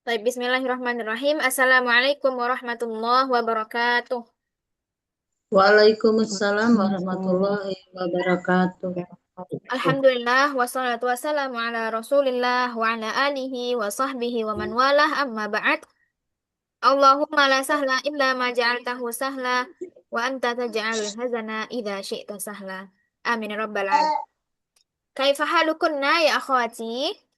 Baik, bismillahirrahmanirrahim. Assalamualaikum warahmatullahi wabarakatuh. Waalaikumsalam warahmatullahi wabarakatuh. Alhamdulillah, wassalatu wassalamu ala rasulillah wa ala alihi wa sahbihi wa man walah amma ba'd. Allahumma la sahla illa ma ja'altahu sahla wa anta taj'al hazana idha syi'ta sahla. Amin ya rabbal alamin. Kaifa halukunna ya akhwati?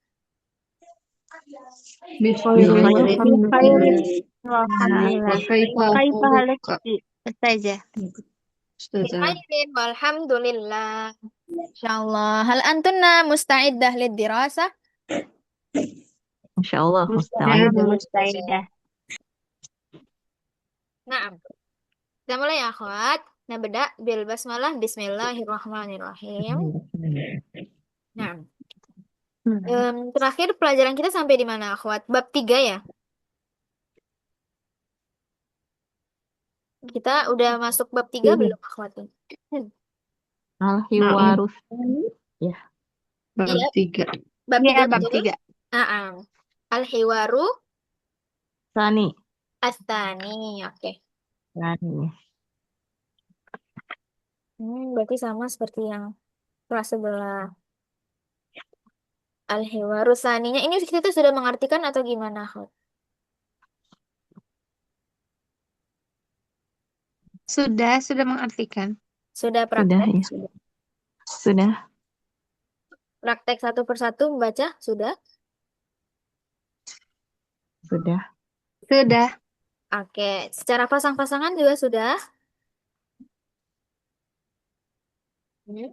بخير Bikhairin. والحمد بخير لله. والحمد لله. وكيف كيف حالك حالك أستاذة؟ أستاذة؟ Bikhairin walhamdulillah. Insyaallah. Hal antunna musta'iddah lid dirasah? إن شاء الله نعم مستعدة. مستعدة. Naam. Kita mulai ya, akhwat. Nabda bil basmalah. Bismillahirrahmanirrahim. Nah, terakhir pelajaran kita sampai di mana, akhwat? Bab 3 ya. Kita udah masuk bab 3 belum, akhwat? Naam. الحوار الثاني. Ya, Iya, Bab 3. bab 3 Ya, bab betul. 3. Al-hiwaru ثاني. astani. Oke. ثاني. Berarti sama seperti yang kelas sebelah. Al-hiwaru saninya. Ini kita sudah mengartikan atau gimana, akhwat? Sudah mengartikan. Sudah Sudah praktek? ya. Sudah. Praktek satu persatu membaca? Sudah? Sudah. Sudah. Oke. Secara pasang-pasangan juga sudah? Hmm.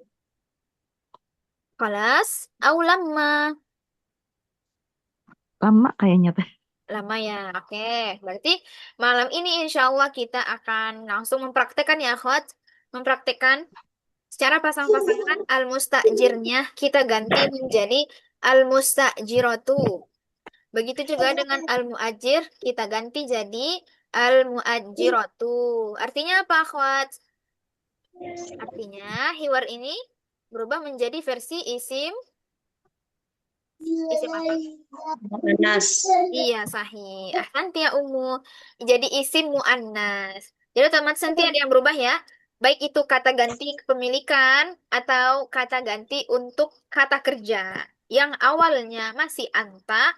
Kelas au lama. Lama kayaknya teh. Lama ya, oke. Berarti malam ini insya Allah kita akan langsung mempraktekkan ya, akhwat. Mempraktekkan secara pasang-pasangan al-mustajirnya kita ganti menjadi al-mustajiratu. Begitu juga dengan al-muajir kita ganti jadi al-muajiratu. Artinya apa, akhwat? Artinya hiwar ini berubah menjadi versi isim apa? Anas. Iya, sahih. Ahsanti ya Ummu. Jadi isim muannas. Jadi otomatis nanti ada yang berubah ya. Baik itu kata ganti kepemilikan atau kata ganti untuk kata kerja. Yang awalnya masih anta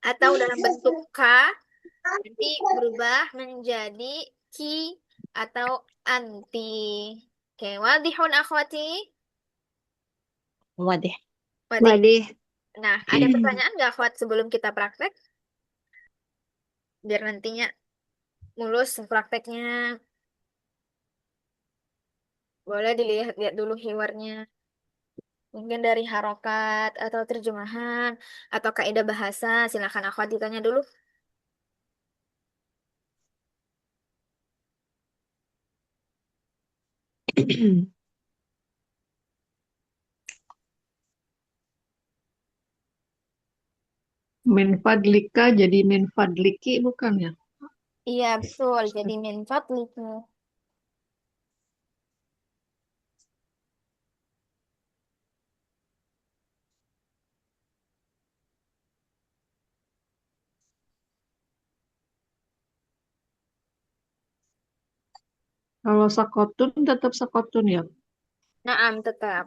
atau dalam bentuk ka, nanti berubah menjadi ki atau anti. Oke, wadihun akhwati. Wadih. Wadih. Wadih. Nah, ada pertanyaan nggak akhwat sebelum kita praktek? Biar nantinya mulus prakteknya. Boleh dilihat-lihat dulu hiwarnya. Mungkin dari harokat atau terjemahan atau kaidah bahasa. Silakan akhwat ditanya dulu. Min fadlika jadi min fadliki bukan ya? Iya, betul. Jadi min fadliku. Kalau sakotun tetap sakotun ya. Naam, tetap.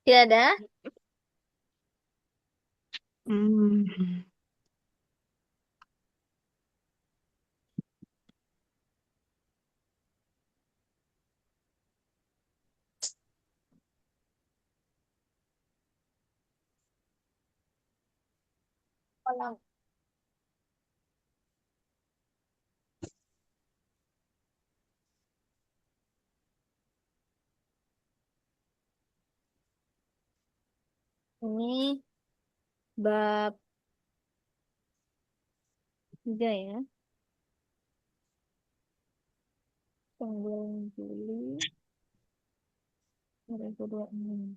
Tidak ada? Hmm. Kolom. Ini bab 3 ya. 9 Juli. 2026.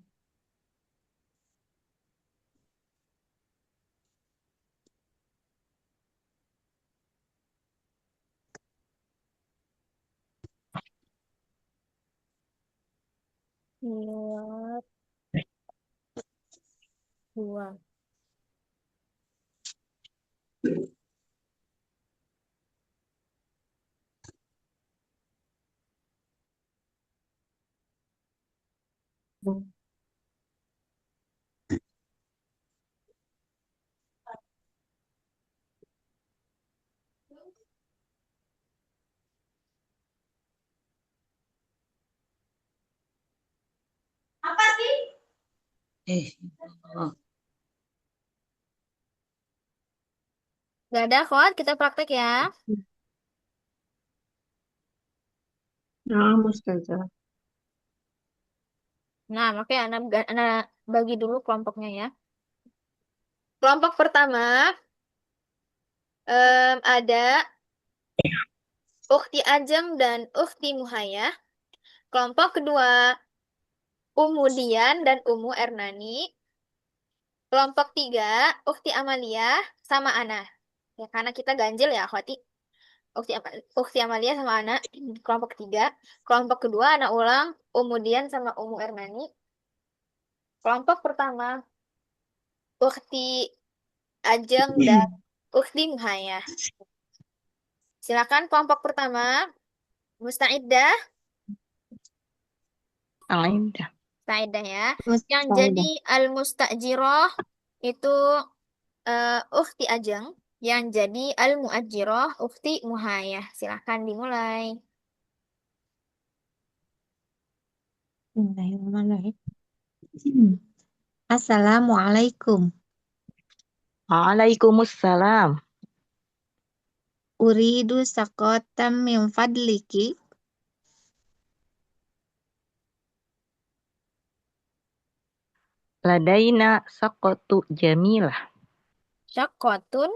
Lewat 2. oh, Gak ada, Khot. Kita praktek ya. Nah, Ustazah. Nah, makanya anak bagi dulu kelompoknya ya. Kelompok pertama ada Ukhti Ajeng dan Ukhti Muhayah. Kelompok kedua Umu Dian dan Umu Ernani. Kelompok tiga Ukhti Amalia sama Ana. Ya, karena kita ganjil ya, Khoti. Ukhti Amalia sama Ana. Kelompok tiga. Kelompok kedua anak ulang Umu Dian sama Umu Ernani. Kelompok pertama Ukhti Ajeng dan Ukhti Muhayah. Silakan kelompok pertama, Mustaidah, Alaidah. Mustaidah ya. Yang jadi Mustaidah. al-mustajiroh itu Ukhti Ajeng. Yang jadi al-muajiroh Ukhti Muhayah. Silakan dimulai. Bismillahirrahmanirrahim. Assalamualaikum. Waalaikumsalam. Uridu sakotam min fadliki. Ladaina sakotu jamilah. Syakotun.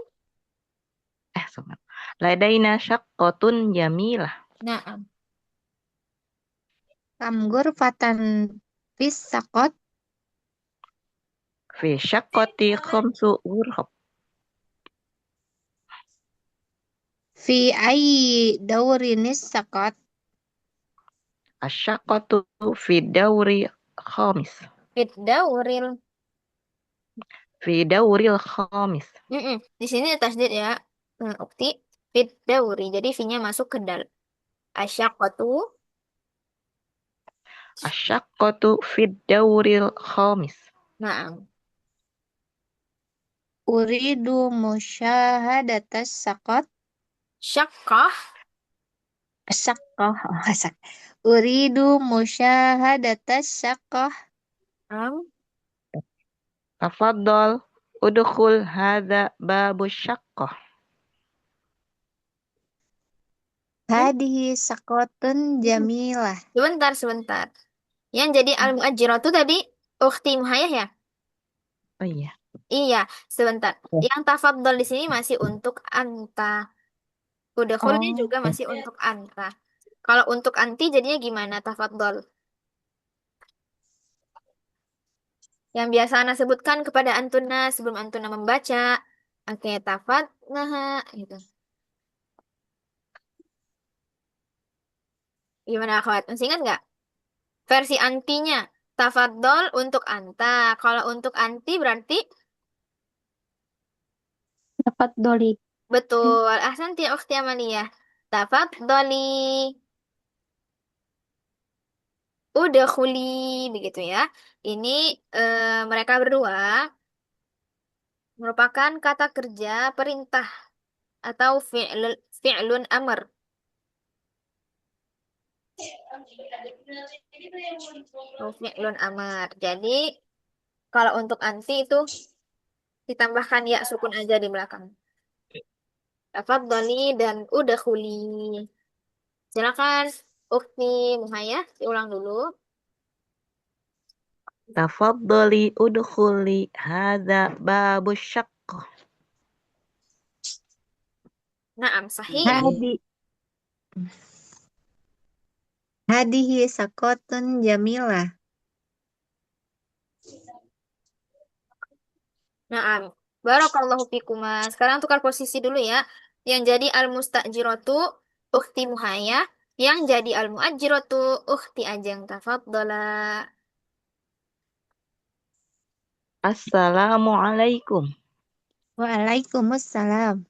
Sama. Ladaina syakotun jamilah. Naam. Kam gurfatan fis sakot. Fi syakoti khamsu ghurfah. Fi ayyi daurinis sakot. Asyakotu fi dauri khamis. Fiddauril. Fi dauril khamis. Di sini ada tasdid ya. Ukti. Fiddauri. Jadi fi-nya masuk ke dal. Asyakotu. Asyakotu fi dauril khamis. Naam. Uridu musyahadatas sakot. Syakkah. Sakoh. Uridu musyahadatas sakoh. Naam. Tafaddal udkhul hadza babu syaqqah. Hadihi sakotun jamilah. Sebentar. Yang jadi al-muajiratu tadi Ukhti Muhayah ya? Oh iya. Iya, sebentar. Yang tafadhol di sini masih untuk anta. Udkhulnya Oh, juga masih untuk anta. Kalau untuk anti jadinya gimana tafadhol? Yang biasa Ana sebutkan kepada antuna sebelum antuna membaca. Oke, nah gitu. Gimana akhwat? Masih ingat nggak? Versi antinya. Tafadhol untuk anta. Kalau untuk anti berarti dapat doli. betul. Ahsanti ya ukhti Amaliyah. Tafadholi. Udkhuli begitu ya. Ini mereka berdua merupakan kata kerja perintah atau fi'lun amr. Fi'lun amr. Jadi kalau untuk anti itu ditambahkan ya sukun aja di belakang. Tafadhali dan udkhuli. Silakan Ukti Muhayah diulang dulu. Tafaddali udkhuli hadza babu syaqqah. Naam, sahih. Hadi Hadihi sakotun jamilah. Naam. Barakallahu fikuma. Sekarang tukar posisi dulu ya. Yang jadi al-mustajiratu ukhti Muhaya, yang jadi al-muajiratu ukhti Ajeng. Tafadhala. Assalamualaikum. Waalaikumsalam.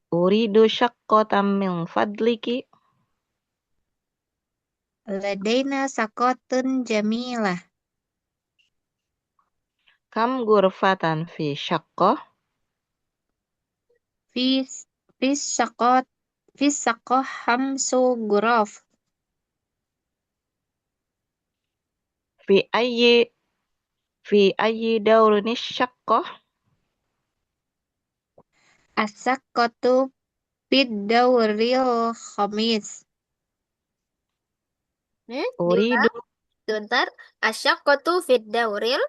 Uridu syaqqatan min fadliki. Ladaina sakotun jamilah. Kam gurfatan fi syaqqah. Fis fis sakot fis sakoh hamsu guraf. Fi ayyi fi ayyi daurin syaqqah. Asakotu fid dawril khamis. Uridu Sebentar. Asyaqqatu fid dauril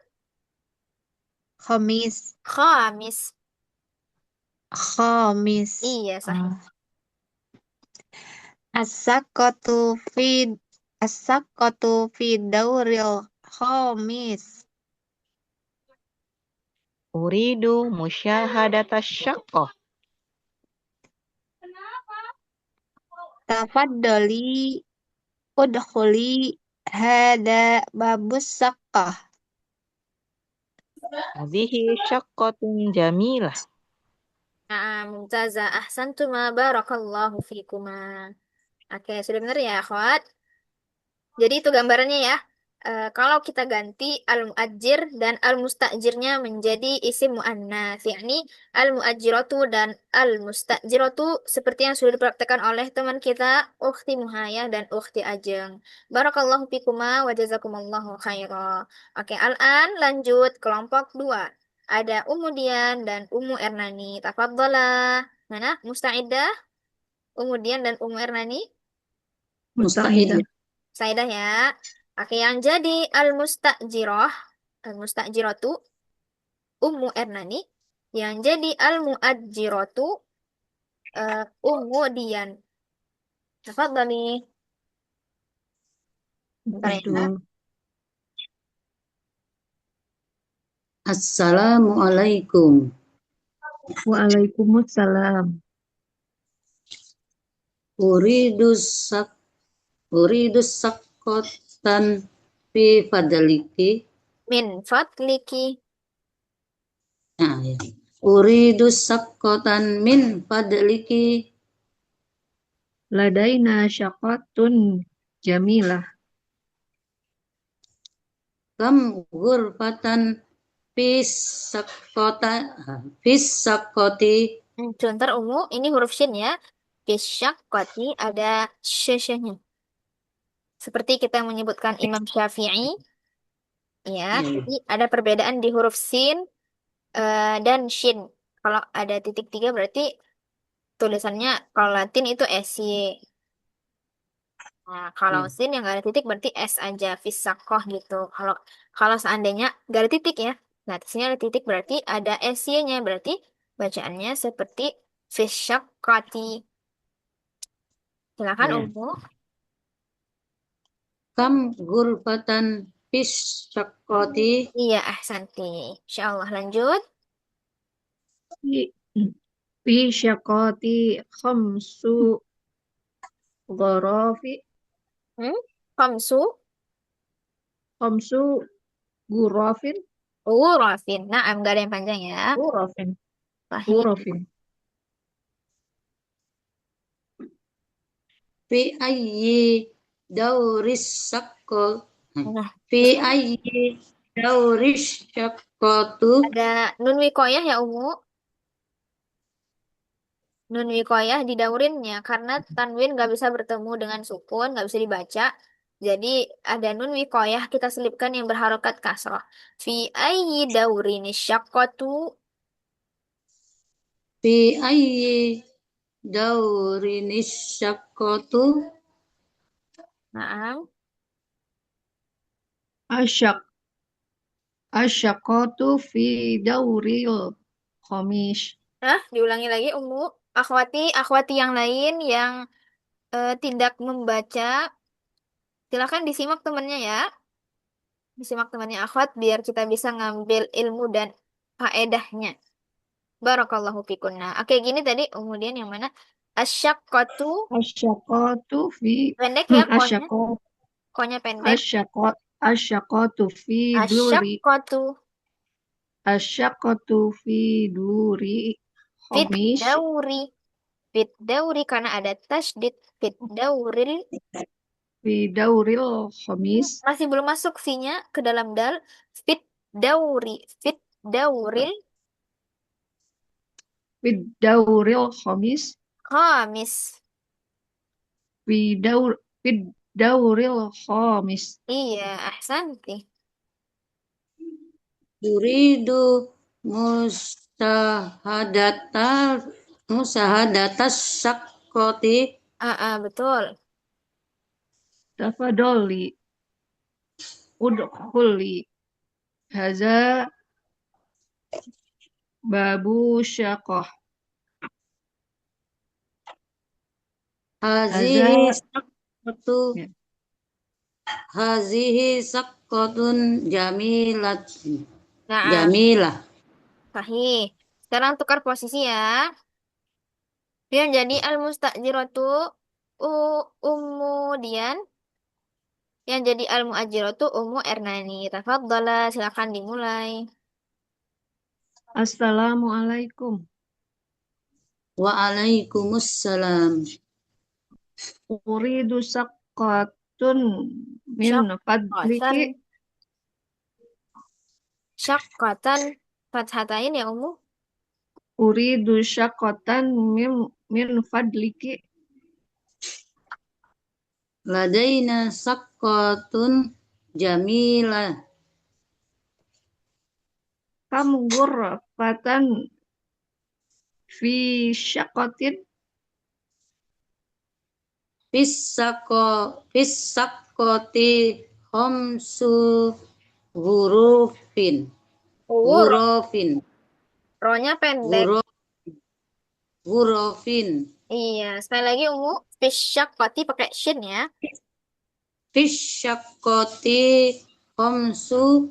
Khamis. khamis. Khamis. Iya, sahih. Asakotu fid Asakotu fid dawril khamis. uridu musyahadata syaqqah. Tafaddali udkhuli hada babus sakkah. Hadhihi syaqqatun jamilah. Nah, mumtazah. Ahsantuma barakallahu fikuma. Oke, sudah benar ya, akhwat? Jadi itu gambarannya ya. Kalau kita ganti al-muajir dan al-mustajirnya menjadi isim muannats, yakni al-muajiratu dan al-mustajiratu seperti yang sudah dipraktekkan oleh teman kita Ukhti Muhayah dan Ukhti Ajeng. Barakallahu fikuma wa jazakumallahu khaira. Oke, al-an lanjut kelompok 2. Ada Ummu Dian dan Ummu Ernani. Tafadhalah. Mana? Musta'idah? Ummu Dian dan Ummu Ernani? Mustahidah. Saidah ya. Oke, yang jadi al-mustajirah, al-mustajiratu Ummu Ernani, yang jadi al-muajiratu Ummu Dian. Tafadhali. Bentar ya. Betul. Assalamualaikum. Waalaikumsalam. Uridu sak Uridu sakotan fi fadliki. Min fadliki. Nah, ya. Uridu sakotan min fadliki. Ladaina syaqatun jamilah. Kam gurfatan fis sakoti. Sebentar Ummu, ini huruf shin ya. Bisyaqqati ada syasyahnya. Seperti kita menyebutkan Imam Syafi'i, ya. Jadi ada perbedaan di huruf sin dan shin. Kalau ada titik tiga berarti tulisannya kalau Latin itu SY. Nah, kalau sin yang nggak ada titik berarti S aja, fisakoh gitu. Kalau kalau seandainya nggak ada titik ya, nah di sini ada titik berarti ada SY-nya, berarti bacaannya seperti fisyakati. Silakan Ya. Ummu. Kam gurfatan fis sakoti. Iya, ahsanti. Insya Allah lanjut. Fi fi syaqati khamsu gharafi Hmm? Kamsu, khamsu ghurafin Rafin. Nah, nggak ada yang panjang ya. ghurafin Sahih. ghurafin. Fi ayyi dauris sakko. Nah, Fi ayyi dauris sakotu. ada nun wikoyah ya Ummu. Nun wikoyah didaurinnya karena tanwin nggak bisa bertemu dengan sukun, nggak bisa dibaca. Jadi ada nun wikoyah kita selipkan yang berharokat kasrah. Fi ayyi daurin syaqqatu. Fi ayyi daurin sakotu. Nah, Asyaq asyaqatu fi dauril khamis. diulangi lagi Ummu. Akhwati yang lain yang tidak membaca, silakan disimak temannya ya. Disimak temannya akhwat biar kita bisa ngambil ilmu dan faedahnya. Barakallahu fikunna. Oke, gini tadi kemudian yang mana? Asyaqqatu Asyaqatu fi pendek ya konya. asyaqo Konya pendek. asyaqo asyaqatu fi duri Asyaqqatu asyaqatu fi duri fit khamis dauri. Fit dauri karena ada tasdid fit dauril. fi dauril khamis Masih belum masuk V-nya ke dalam dal. Fit dauri. Fit dauril fi dauril khamis khamis. fi daur fi dauril khamis Iya, ahsanti. Yuridu musahadata musahadatas syaqqati. Betul. tafadoli udkhuli haza babu syaqah Hazihi haza syaqqatu ya. hazihi syaqqatun Nah, jamilah. sahih. Sekarang tukar posisi ya. Dia jadi al-mustajiratu Dian. Yang jadi al-muajiratu Ummu Ernani. Tafadhala, silakan dimulai. Assalamualaikum. Waalaikumsalam. Uridu saqqatun min fadliki. Syaqqatan. Syaqqatan. Fathatain ya Ummu. Uridu syaqqatan min fadliki. Ladaina saqqatun jamilah. Kam ghurfatan fi syaqqatin. Fisaqqati khamsu hurufin. Ro, Hurufin. ro-nya pendek. Huruf hurufin. Iya, sekali lagi Ummu. Fisyaqqati pakai shin ya. Fisaqqati khamsu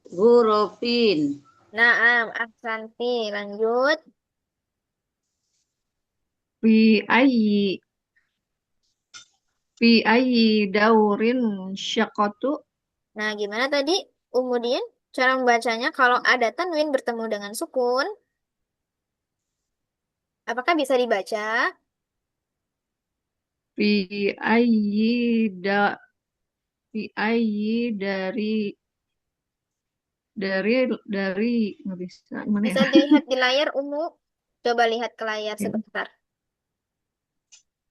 hurufin. Naam, ahsanti. Lanjut. Fi ayyi fi ayyi daurin syaqqatu. Nah, gimana tadi? Kemudian cara membacanya kalau ada tanwin bertemu dengan sukun, apakah bisa dibaca? Fi ayyi da fi ayyi dari nggak bisa gimana ya. Bisa dilihat di layar Ummu. Coba lihat ke layar Ya. sebentar.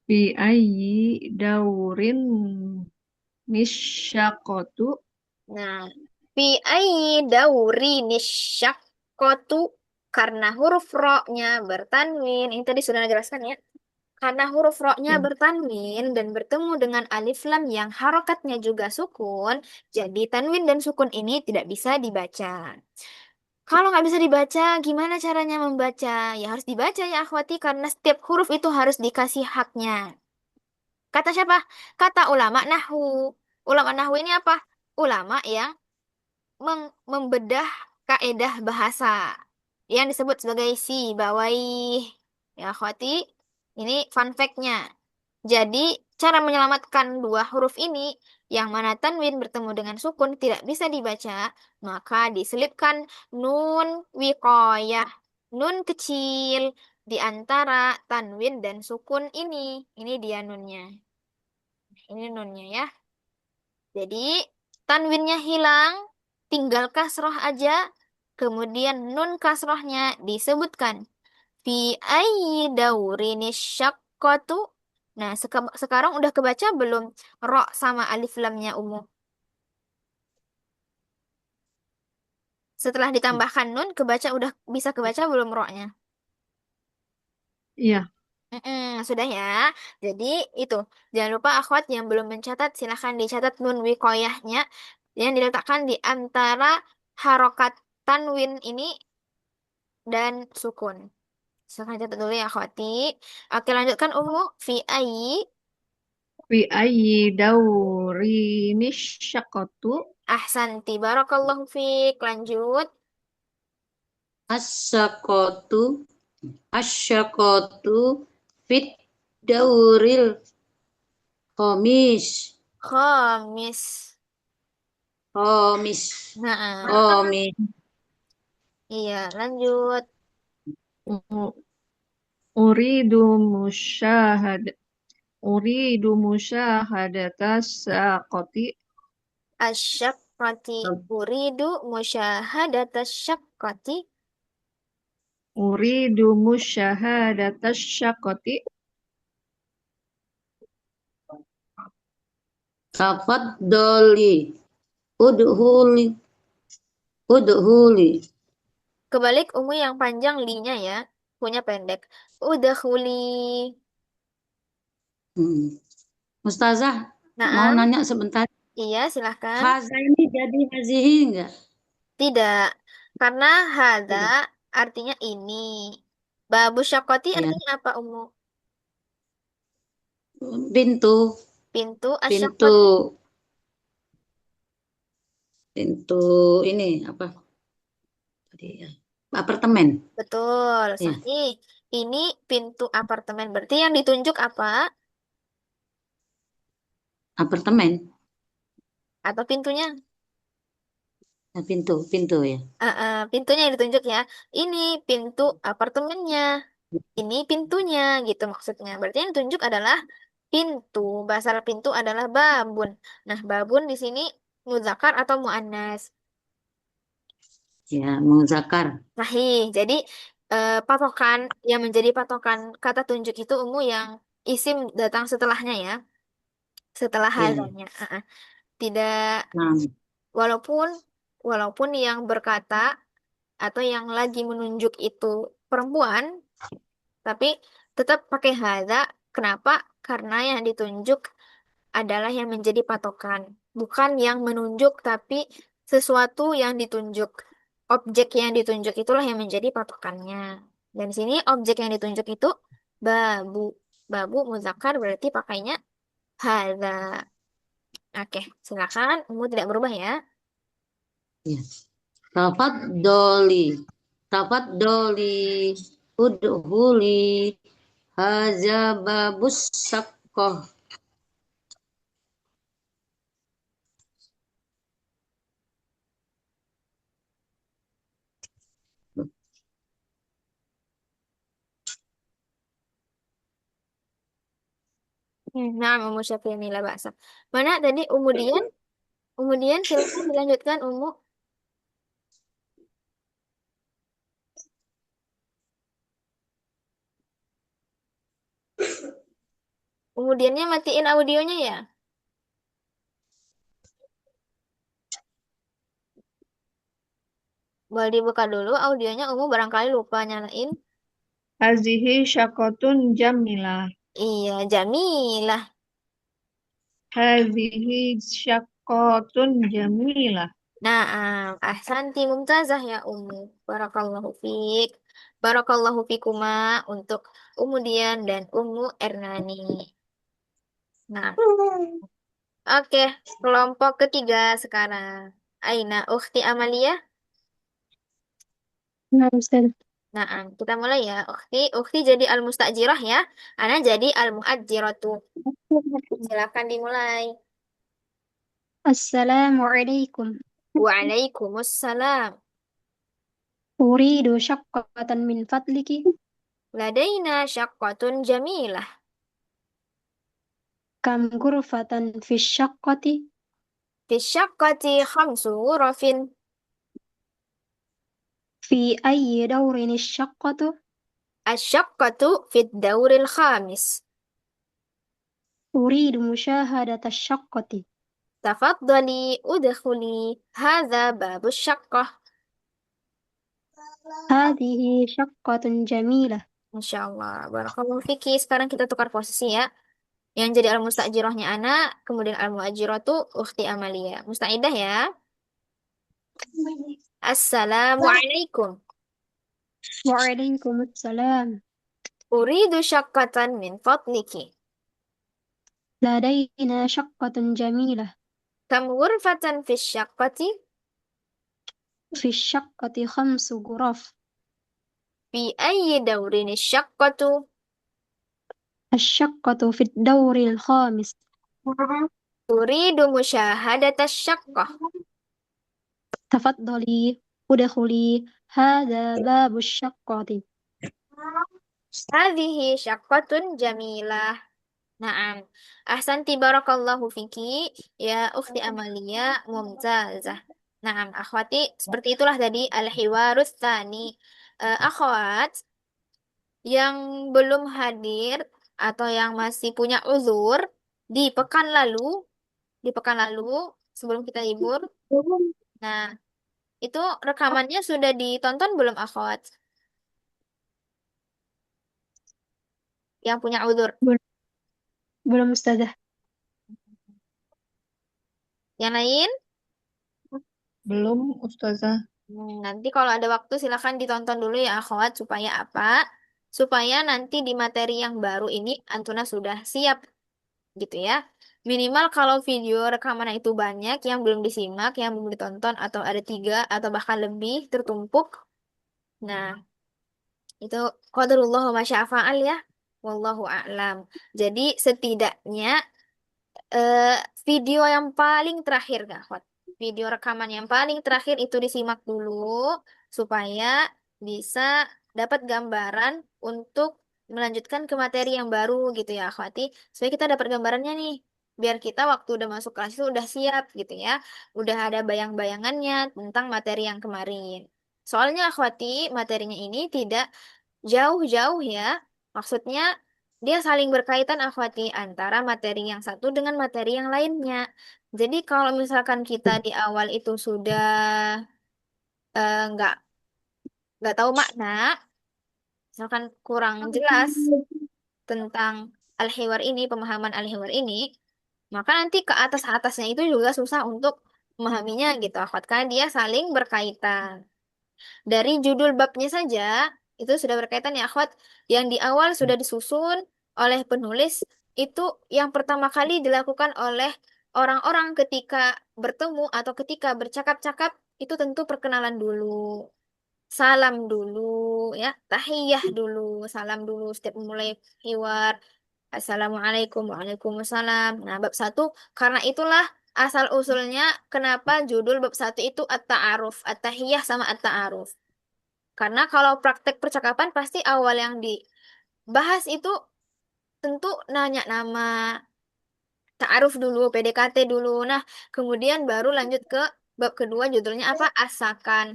Fi ayyi daurin misyaqqatu. Nah, fi ayyi dauri nisyaqqatu karena huruf ro-nya bertanwin. Ini tadi sudah dijelaskan ya. Karena huruf ro-nya Ya. bertanwin dan bertemu dengan alif lam yang harokatnya juga sukun, jadi tanwin dan sukun ini tidak bisa dibaca. Kalau nggak bisa dibaca, gimana caranya membaca? Ya harus dibaca ya akhwati, karena setiap huruf itu harus dikasih haknya. Kata siapa? Kata ulama nahwu. Ulama nahwu ini apa? Ulama yang membedah kaedah bahasa yang disebut sebagai si bawaih. Ya akhwati, ini fun fact-nya. Jadi, cara menyelamatkan dua huruf ini, yang mana tanwin bertemu dengan sukun tidak bisa dibaca, maka diselipkan nun wiqayah, nun kecil di antara tanwin dan sukun ini. Ini dia nunnya. Ini nunnya ya. Jadi, tanwinnya hilang, tinggal kasroh aja, kemudian nun kasrohnya disebutkan. Fi ayyi daurin syaqqatu. Nah, sekarang udah kebaca belum ro sama alif lamnya Ummu? Setelah ditambahkan nun, udah bisa kebaca belum ro-nya? Iya. Sudah ya. Jadi itu, jangan lupa akhwat yang belum mencatat, silahkan dicatat nun wikoyahnya yang diletakkan di antara harokat tanwin ini dan sukun. Silahkan catat dulu ya akhwati. Oke, lanjutkan Ummu. Fi ayyi. Fi ayyi daurin syaqqatu. Ahsanti. Barakallahu fiik. Lanjut. Asyakotu. Asyakotu fit dauril komis. Khamis. Komis. Nah, Komis. iya, lanjut. U- Uridu musyahad Uridu musyahadata saqati Asyaqqati. Uridu musyahadata syaqqati. Uridu musyahadata syaqati Tafaddali. Udhuli. Udhuli. Kebalik ungu yang panjang linya ya. Punya pendek. Udkhuli. Ustazah, mau Naam. nanya sebentar. Iya, silahkan. Haza ini jadi hazihi enggak? Tidak. Karena hada Tidak. artinya ini. Babu syakoti Ya, artinya apa, Umu? pintu, Pintu pintu, asyakoti. pintu ini apa tadi ya? Apartemen. Betul, Ya, sahih. Ini pintu apartemen. Berarti yang ditunjuk apa? apartemen. Atau pintunya? Ya, pintu, pintu ya. Pintunya yang ditunjuk ya. Ini pintu apartemennya. Ini pintunya gitu maksudnya. Berarti yang ditunjuk adalah pintu. Bahasa pintu adalah babun. Nah, babun di sini muzakkar atau muannas. Ya, muzakar. Sahih. Jadi patokan yang menjadi patokan kata tunjuk itu yang isim datang setelahnya ya. Setelah Ya. hazanya. Tidak Nah, walaupun walaupun yang berkata atau yang lagi menunjuk itu perempuan, tapi tetap pakai hadza. Kenapa? Karena yang ditunjuk adalah yang menjadi patokan, bukan yang menunjuk, tapi sesuatu yang ditunjuk. Objek yang ditunjuk itulah yang menjadi patokannya. Dan di sini objek yang ditunjuk itu babu. Babu muzakkar berarti pakainya hadza. Oke, silakan. Kamu tidak berubah ya. ya. Tafaddoli. Tafaddoli. Udhuli. Haza babus sakoh. Nah, Umu Syafini lah bahasa. Mana tadi kemudian? Kemudian silakan dilanjutkan Umu. Kemudiannya matiin audionya ya. Boleh dibuka dulu audionya. Umu barangkali lupa nyalain. hazihi syaqatun jamilah. Iya, Jamilah. Hazihi syaqatun jamilah. Nah, ahsanti mumtazah ya Umu. Barakallahu fiik. Barakallahu fikuma untuk Umu Dian dan Umu Ernani. Nah, oke. Kelompok ketiga sekarang. Aina Ukhti Amalia. Nah, Ustaz. Nah, kita mulai ya. Ukhti jadi al-mustajirah ya. Ana jadi al-muajjiratu. Silakan dimulai. Assalamualaikum. Waalaikumsalam. Uridu syaqqatan min fadliki. Ladaina syaqqatun jamilah. Kam ghurfatan fi syaqqati. Fi syaqqati khamsu ghurafin. Fi ayyi dawrin syaqqatu. Asyaqqatu fit dawril khamis. Uridu musyahadata syaqqati. Tafaddali udkhuli. Hadza babu syaqqah. Hadhihi syaqqatun jamilah. Insyaallah. Barakallahu fiki. Sekarang kita tukar posisi ya. Yang jadi al-mustajirahnya Ana, kemudian al-muajiratu ukhti Amalia. Mustaidah ya. Assalamualaikum. Waalaikumsalam. Uridu syaqqatan min fadliki. Ladaina syaqqatun jamilah. Kam ghurfatan fi syaqqati في الشقة 5 غرف. fi ayyi dawrin syaqqatu الشقة في الدور الخامس. turidu musyahadata syaqqah. تفضلي ادخلي هذا باب الشقة. Hadhihi syaqqatun jamilah. Naam. Ahsanti barakallahu fiki ya ukhti Amalia mumtazah. Naam, akhwati, seperti itulah tadi al-hiwarus tsani. Akhwat yang belum hadir atau yang masih punya uzur di pekan lalu, di pekan lalu sebelum kita libur. Nah, itu rekamannya sudah ditonton belum akhwat? Yang punya uzur. Bel- belum Ustazah. Yang lain? Belum, Ustazah. Nanti kalau ada waktu silakan ditonton dulu ya akhwat supaya apa? Supaya nanti di materi yang baru ini Antuna sudah siap gitu ya. Minimal kalau video rekaman itu banyak yang belum disimak, yang belum ditonton atau ada 3 atau bahkan lebih tertumpuk. Nah, itu qadarullah wa masya'afa'al ya. Wallahu a'lam. Jadi setidaknya eh, video yang paling terakhir Kak Akhwat. Video rekaman yang paling terakhir itu disimak dulu supaya bisa dapat gambaran untuk melanjutkan ke materi yang baru gitu ya akhwati. Supaya kita dapat gambarannya nih. Biar kita waktu udah masuk kelas itu udah siap gitu ya. Udah ada bayang-bayangannya tentang materi yang kemarin. Soalnya akhwati materinya ini tidak jauh-jauh ya. Maksudnya dia saling berkaitan akhwati antara materi yang satu dengan materi yang lainnya. Jadi kalau misalkan kita di awal itu sudah nggak tahu makna, misalkan kurang jelas tentang al-hiwar ini, pemahaman al-hiwar ini, maka nanti ke atas-atasnya itu juga susah untuk memahaminya gitu akhwat karena dia saling berkaitan. Dari judul babnya saja itu sudah berkaitan ya akhwat. Yang di awal sudah disusun oleh penulis itu yang pertama kali dilakukan oleh orang-orang ketika bertemu atau ketika bercakap-cakap itu tentu perkenalan dulu. Salam dulu ya, tahiyah dulu, salam dulu setiap memulai hiwar. Assalamualaikum, waalaikumsalam. Nah, bab satu, karena itulah asal usulnya kenapa judul bab satu itu at-ta'aruf, at-tahiyah sama at-ta'aruf. Karena kalau praktek percakapan pasti awal yang dibahas itu tentu nanya nama, ta'aruf dulu, PDKT dulu. Nah, kemudian baru lanjut ke bab kedua judulnya apa? Asakan.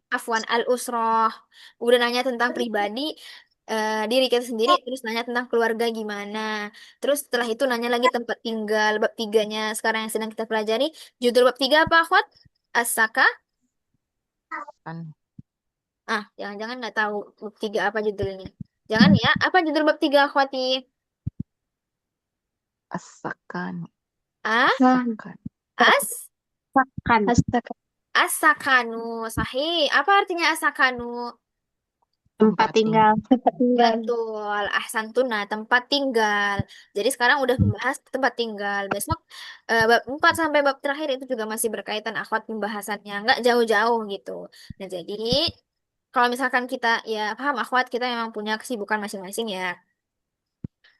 Afwan al-usroh. Udah nanya tentang pribadi diri kita sendiri, terus nanya tentang keluarga gimana. Terus setelah itu nanya lagi tempat tinggal, bab tiganya sekarang yang sedang kita pelajari. Judul bab tiga apa, Akhwat? Asaka? Kan Jangan-jangan nggak tahu bab tiga apa judulnya. Jangan ya, apa judul bab tiga akhwati? asakan, Ah, asakan. as, Sakan. Astaga. asakanu, sahih. Apa artinya asakanu? Tempat tinggal. Tempat tinggal. Betul, ahsantuna, tempat tinggal. Jadi sekarang udah membahas tempat tinggal. Besok bab 4 sampai bab terakhir itu juga masih berkaitan akhwat pembahasannya. Nggak jauh-jauh gitu. Nah, jadi kalau misalkan kita, ya paham akhwat, kita memang punya kesibukan masing-masing ya.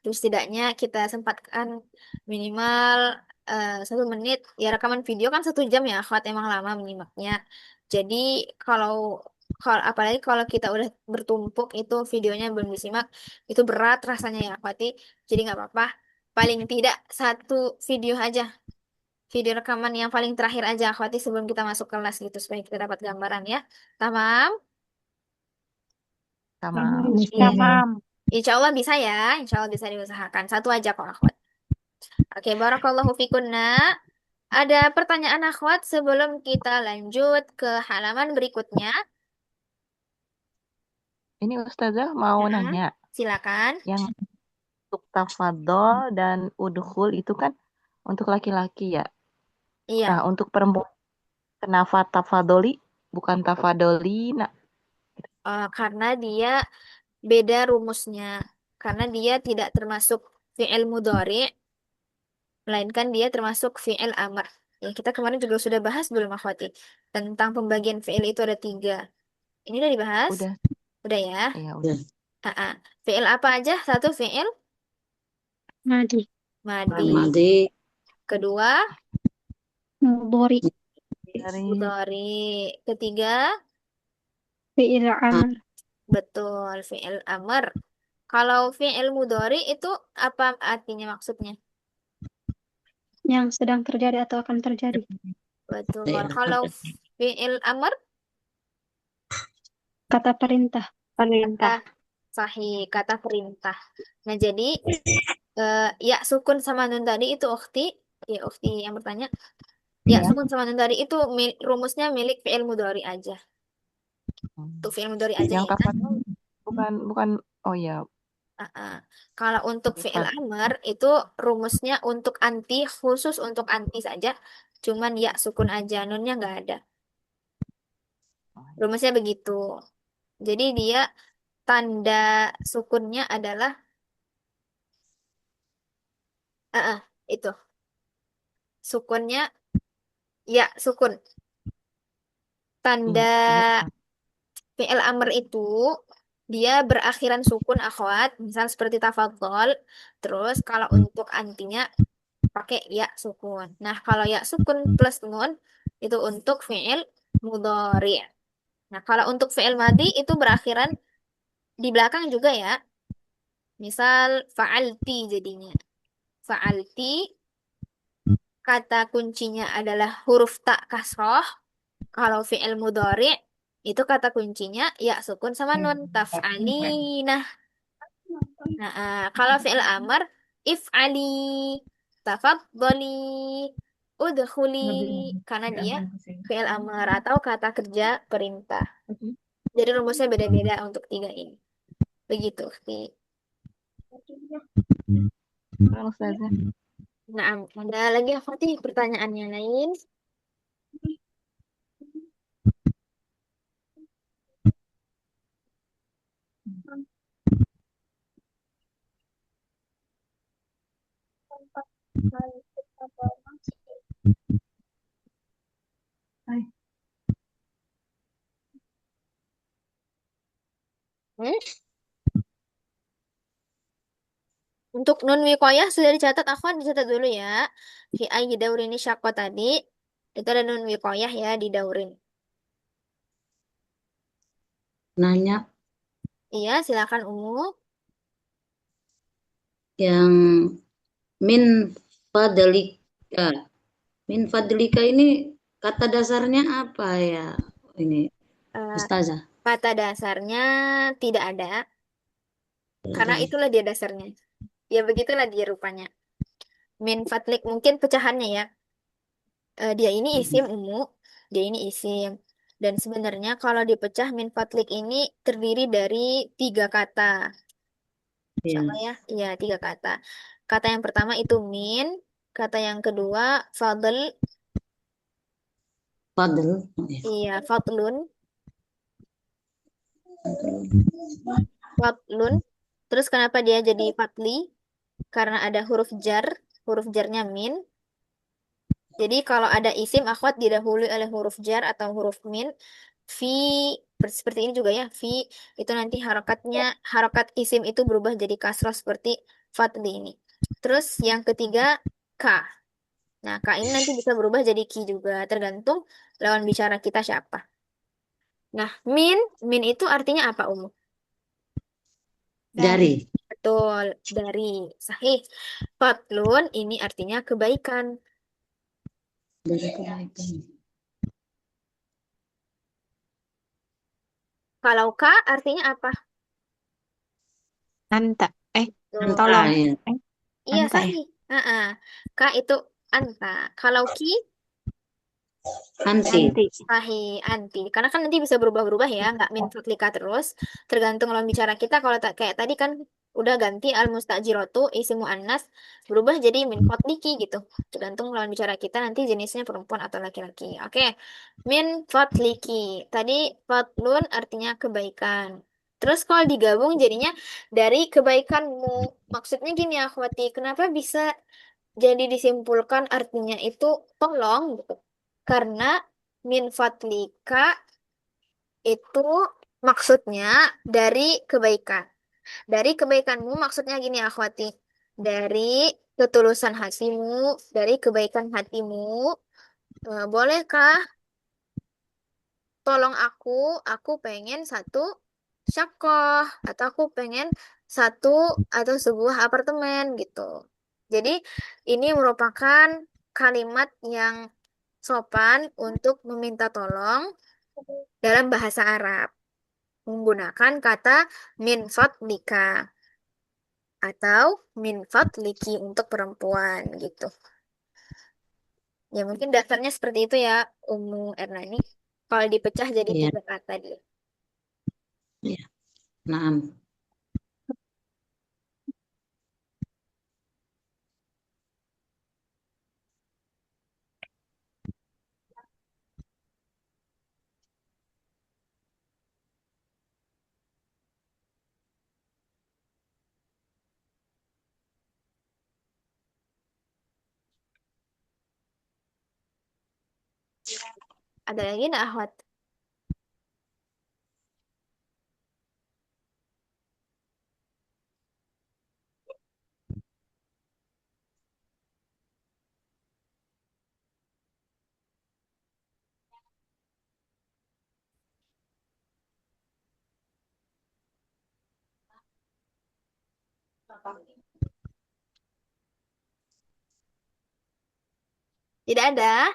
Terus setidaknya kita sempatkan minimal 1 menit. Ya rekaman video kan 1 jam ya, akhwat emang lama menyimaknya. Jadi kalau kalau apalagi kalau kita udah bertumpuk itu videonya belum disimak, itu berat rasanya ya, akhwati. Jadi nggak apa-apa. Paling tidak 1 video aja, video rekaman yang paling terakhir aja, akhwati sebelum kita masuk kelas gitu supaya kita dapat gambaran ya. Tamam? Sama Tamam. Insya Allah bisa ya, insya Allah bisa diusahakan. 1 aja kok, akhwat. Oke, barakallahu fikunna. Ada pertanyaan akhwat sebelum kita lanjut ke halaman berikutnya? ini Ustazah mau Mm-mm. nanya Silakan. yang untuk tafadhol dan udhul itu kan untuk laki-laki ya. Iya, Nah, untuk perempuan kenapa tafadholi bukan tafadholina? karena dia beda rumusnya. Karena dia tidak termasuk fi'il mudhari, melainkan dia termasuk fi'il amr. Ya, kita kemarin juga sudah bahas belum, akhwati, tentang pembagian fi'il itu ada 3. Ini udah dibahas? Udah, Udah ya? ya Ya, udah. Ah. Fi'il apa aja? Satu, fi'il Madi. madi. madi, Kedua, Mudhari. Dari mudhari. Ketiga, Fi'il amr. betul, fi'il amr. Kalau fi'il mudhari itu apa artinya maksudnya? Yang sedang terjadi atau akan terjadi. Betul. ya, Kalau ada. fi'il amr, Kata perintah. kata sahih, kata perintah. Nah, jadi ya sukun sama nun tadi itu ukhti, ya ukhti yang bertanya, ya ya. sukun sama nun tadi itu rumusnya milik fi'il mudhari aja. Untuk fi'il mudhari aja Yang ya. tafadhol bukan bukan oh ya, Ah. Kalau untuk fi'il tafad. amr itu rumusnya untuk anti, khusus untuk anti saja. Cuman ya sukun aja, nunnya nggak ada. Rumusnya begitu. Jadi dia tanda sukunnya adalah itu. Sukunnya ya sukun. Tanda Iya, iya. fi'il amr itu dia berakhiran sukun, akhwat. Misal seperti tafadhol. Terus kalau untuk antinya pakai ya sukun. Nah, kalau ya sukun plus nun itu untuk fi'il mudhari. Nah, kalau untuk fi'il madi itu berakhiran di belakang juga ya. Misal fa'alti jadinya. Fa'alti kata kuncinya adalah huruf ta kasroh. Kalau fi'il mudhari itu kata kuncinya ya sukun sama nun, taf'alina. Nah, kalau fi'il amr if'ali, tafadhali, udkhuli, karena dia fi'il amr atau kata kerja perintah. Jadi rumusnya beda-beda untuk 3 ini. Begitu, Ukti. Kurang Ustazah. Nah, ada lagi Fatih pertanyaan yang lain? Hai. Hmm? Untuk nun wikoyah sudah dicatat, akhwan dicatat dulu ya. Fi ayyi daurini syakwa tadi, itu ada nun wikoyah ya di daurin. Nanya Iya, silakan Umu. yang min fadlika. Min fadlika ini kata dasarnya apa ya? Ini Eh, Ustazah. Kata dasarnya tidak ada, karena itulah dia dasarnya. Ya begitulah dia rupanya. Min fatlik mungkin pecahannya ya. Dia ini isim Umu, dia ini isim. Dan sebenarnya kalau dipecah min fatlik ini terdiri dari 3 kata. Ya, Sama ya? Iya, 3 kata. Kata yang pertama itu min, kata yang kedua fadl, fadl. iya fadlun, fadlun. Terus kenapa dia jadi fatli? Karena ada huruf jarnya min. Jadi kalau ada isim akhwat didahului oleh huruf jar atau huruf min, fi seperti ini juga ya, fi itu nanti harokat isim itu berubah jadi kasrah seperti fatli ini. Terus yang ketiga ka. Nah, ka ini nanti bisa berubah jadi ki juga, tergantung lawan bicara kita siapa. Nah, min itu artinya apa, Umu? Dari. Betul, dari. Sahih. Fatlun ini artinya kebaikan. Dari kebaikan. Kalau ka artinya apa? Anta. Tuh. Tolong. Ah, ya. Iya, Anta ya. sahih. Ka itu anta. Kalau ki Anti. Nanti. sahih anti. Karena kan nanti bisa berubah-berubah ya, nggak min fatlika terus. Tergantung lawan bicara kita. Kalau kayak tadi kan udah ganti al mustajiratu isim muannas berubah jadi min fatliki gitu. Tergantung lawan bicara kita nanti jenisnya perempuan atau laki-laki. Oke. Min fatliki. Tadi fatlun artinya kebaikan. Terus kalau digabung jadinya dari kebaikanmu. Maksudnya gini ya, akhwati. Kenapa bisa Jadi disimpulkan artinya itu tolong gitu. Karena min fadlika itu maksudnya dari kebaikan. Dari kebaikanmu maksudnya gini akhwati. Dari ketulusan hatimu, dari kebaikan hatimu, bolehkah tolong aku pengen satu syakoh, atau aku pengen satu atau sebuah apartemen gitu. Jadi ini merupakan kalimat yang sopan untuk meminta tolong dalam bahasa Arab. Menggunakan kata min fadlika atau min fadliki untuk perempuan gitu. Ya mungkin dasarnya seperti itu ya, Ummu Ernani. Kalau dipecah jadi Iya, 3 kata dia. iya. Naam. Ada lagi nggak, Ahwat? Tidak ada?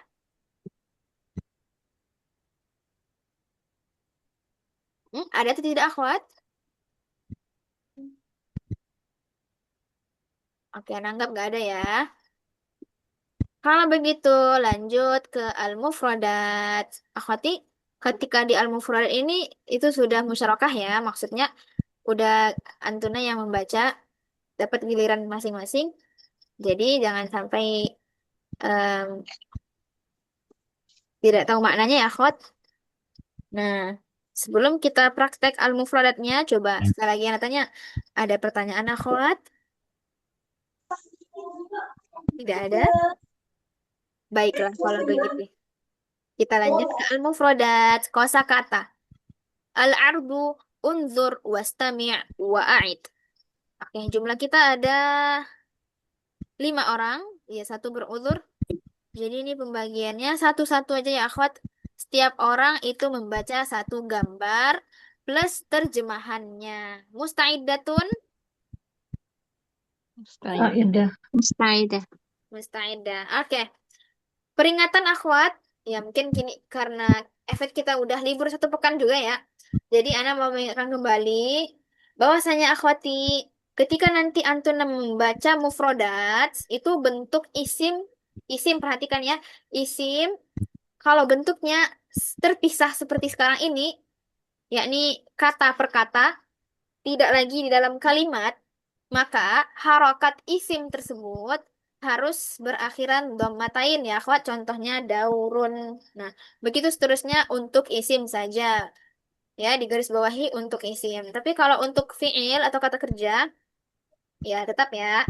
Ada atau tidak, Ahwat? Oke, nanggap nggak ada ya. Kalau begitu, lanjut ke al-mufradat. Akhwati, ketika di al-mufradat ini, itu sudah musyarakah ya. Maksudnya, udah antuna yang membaca, dapat giliran masing-masing. Jadi, jangan sampai em, tidak tahu maknanya ya, Akhwat. Nah, sebelum kita praktek al-mufradatnya, coba sekali lagi Ana tanya, ada pertanyaan, Akhwat? Tidak ada? Baiklah, kalau begitu. Kita lanjut ke al-mufradat, kosakata. Al-ardu, unzur, wastami' wa'id. Oke, jumlah kita ada 5 orang. Ya, satu beruzur. Jadi ini pembagiannya satu-satu aja ya, akhwat. Setiap orang itu membaca satu gambar plus terjemahannya. Mustaidatun, Mustahil. Kaidah. Mustaidah. mustaidah. Oke, peringatan akhwat. Ya, mungkin kini karena efek kita udah libur 1 pekan juga ya. Jadi Ana mau mengingatkan kembali bahwasanya akhwati, ketika nanti antuna membaca mufrodat itu bentuk isim, isim perhatikan ya, isim kalau bentuknya terpisah seperti sekarang ini, yakni kata per kata, tidak lagi di dalam kalimat, maka harokat isim tersebut harus berakhiran dhammatain ya akhwat. Contohnya daurun. Nah, begitu seterusnya untuk isim saja. Ya, digarisbawahi untuk isim. Tapi kalau untuk fiil atau kata kerja, ya tetap ya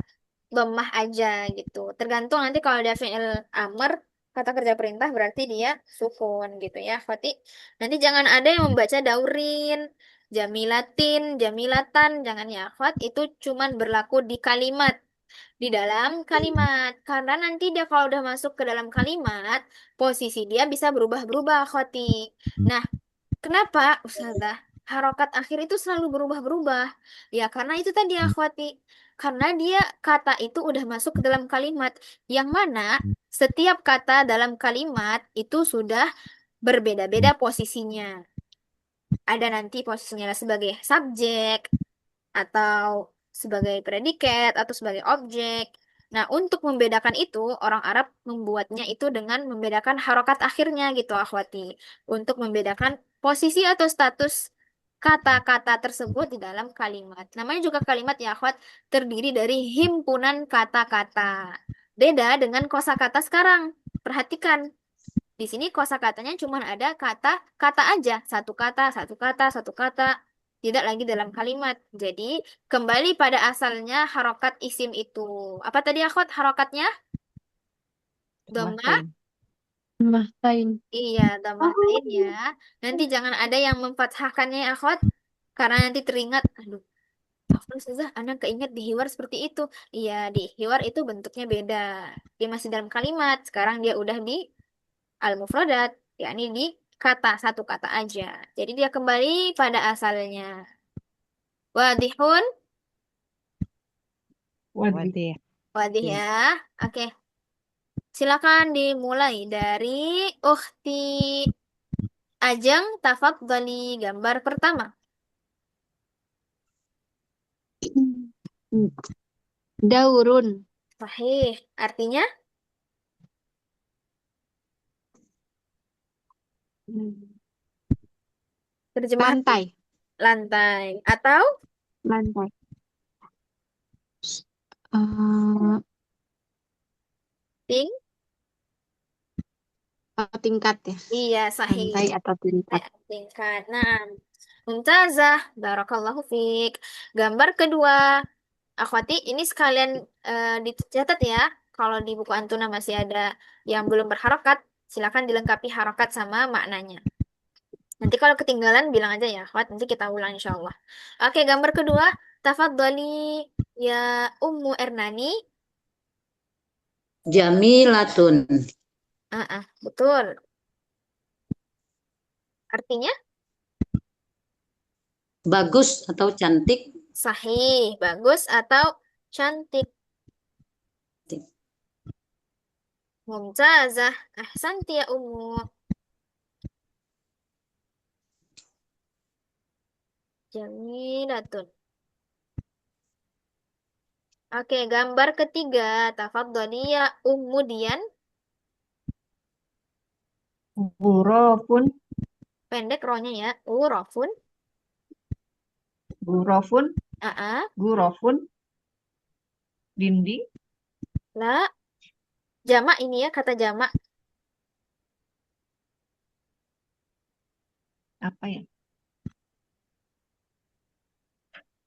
dhammah aja gitu. Tergantung nanti kalau dia fiil amr, kata kerja perintah berarti dia sukun gitu ya, Fati. Nanti jangan ada yang membaca daurin, jamilatin, jamilatan, jangan ya, Fat. Itu cuman berlaku di kalimat, di dalam kalimat. Karena nanti dia kalau udah masuk ke dalam kalimat, posisi dia bisa berubah-berubah, Fati. Nah, kenapa, Ustazah? Harokat akhir itu selalu berubah-berubah. Ya, karena itu tadi akhwati. Karena dia kata itu udah masuk ke dalam kalimat. Yang mana setiap kata dalam kalimat itu sudah berbeda-beda posisinya. Ada nanti posisinya sebagai subjek, atau sebagai predikat, atau sebagai objek. Nah, untuk membedakan itu, orang Arab membuatnya itu dengan membedakan harokat akhirnya gitu, akhwati. Untuk membedakan posisi atau status kata-kata tersebut di dalam kalimat. Namanya juga kalimat ya, akhwat, terdiri dari himpunan kata-kata. Beda dengan kosakata sekarang. Perhatikan, di sini kosakatanya cuma ada kata-kata aja. Satu kata, satu kata, satu kata. tidak lagi dalam kalimat. Jadi, kembali pada asalnya harokat isim itu. Apa tadi akhwat harokatnya? Dhamma? Matain. Mahtain. Iya, tambah lain ya. Nanti jangan ada yang memfathahkannya ya, akhwat. Karena nanti teringat, aduh, Afwan Ustazah, anak keinget di hiwar seperti itu. Iya, di hiwar itu bentuknya beda. Dia masih dalam kalimat. Sekarang dia udah di al-mufradat, yakni di kata, satu kata aja. Jadi dia kembali pada asalnya. Wadihun, Wadih. Wadih. wadih ya. Oke, silakan dimulai dari Ukhti Ajeng, tafadhali gambar pertama. Daurun. Sahih. Artinya terjemahan Lantai. lantai atau Lantai. Eh, ting. tingkat ya. Iya, sahih. Lantai atau tingkat. Tingkat. Nah, Mumtazah. Barakallahu fiik. Gambar kedua. Akhwati, ini sekalian dicatat ya. Kalau di buku Antuna masih ada yang belum berharokat, silakan dilengkapi harokat sama maknanya. Nanti kalau ketinggalan bilang aja ya, akhwat. Nanti kita ulang insya Allah. Oke, gambar kedua. Tafadhali ya Ummu Ernani. Jamilatun. Betul. Artinya Bagus atau cantik. sahih, bagus atau cantik. Mumtazah. Ahsanti ya Ummu. Jamilatun. Oke, gambar ketiga. Tafadhali ya Ummu Dian. Gurofun. Pendek rohnya ya. Urafun. Gurofun. Aa. Gurofun. Dinding. La. Jamak ini ya, kata jamak. Apa ya?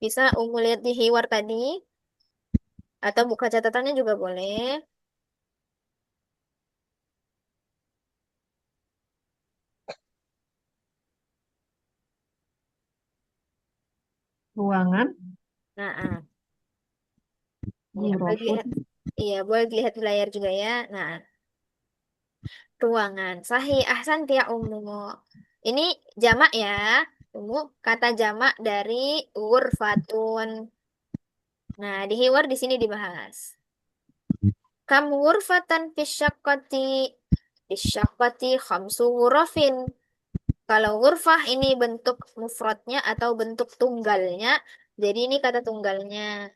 Bisa Ummu lihat di hiwar tadi. Atau buka catatannya juga boleh. Ruangan. Nah, ya, boleh Gurofun. dilihat. Iya, boleh dilihat di layar juga ya. Nah, ruangan. Sahih. Ahsanti ya Ummu. Ini jamak ya. Ummu, kata jamak dari urfatun. Nah, di hiwar di sini dibahas. Kam ghurfatan fisyaqqati khamsu ghurafin. Kalau ghurfah ini bentuk mufradnya atau bentuk tunggalnya. Jadi ini kata tunggalnya.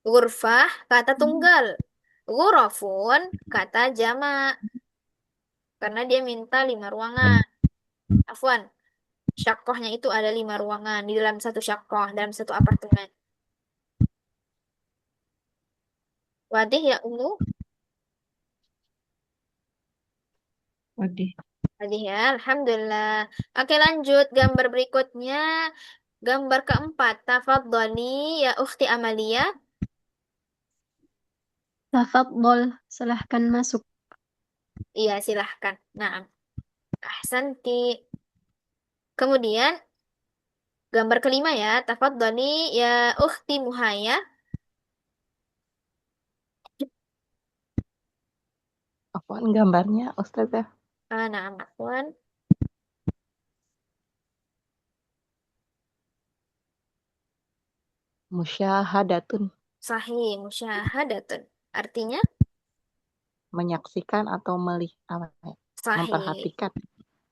Ghurfah kata tunggal. Ghurafun kata jamak. Karena dia minta 5 ruangan. Afwan, syakohnya itu ada 5 ruangan di dalam satu syakoh, dalam satu apartemen. Wadih ya Ummu? Wadih. Wadih ya, Alhamdulillah. Oke lanjut, gambar berikutnya. Gambar keempat. Tafadhali ya Ukhti Amalia. Tafadhol. Silahkan masuk. Iya, silahkan. Nah, ahsanti. Kemudian, gambar kelima ya. Tafadhali ya Ukhti Muhaya. Apaan gambarnya, Ustazah? Nah, Afwan. Musyahadatun. Sahih, musyahadatun. Artinya, Menyaksikan atau melihat, sahih. memperhatikan.